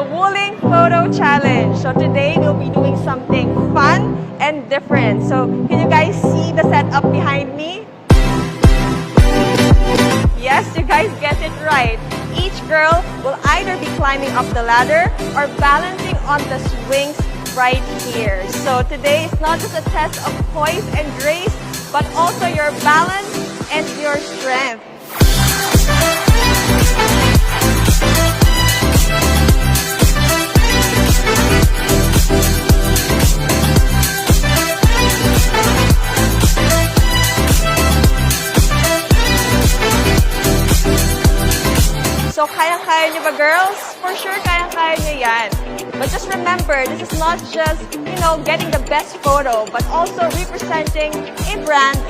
the Wuling Photo Challenge. So today we'll be doing something fun and different. So can you guys see the setup behind me? Yes, you guys get it right. Each girl will either be climbing up the ladder or balancing on the swings right here. So today is not just a test of poise and grace, but also your balance and your strength. So, kayang-kaya niyo ba, girls? For sure, kayang-kaya niyo yan. But just remember, this is not just, getting the best photo, but also representing a brand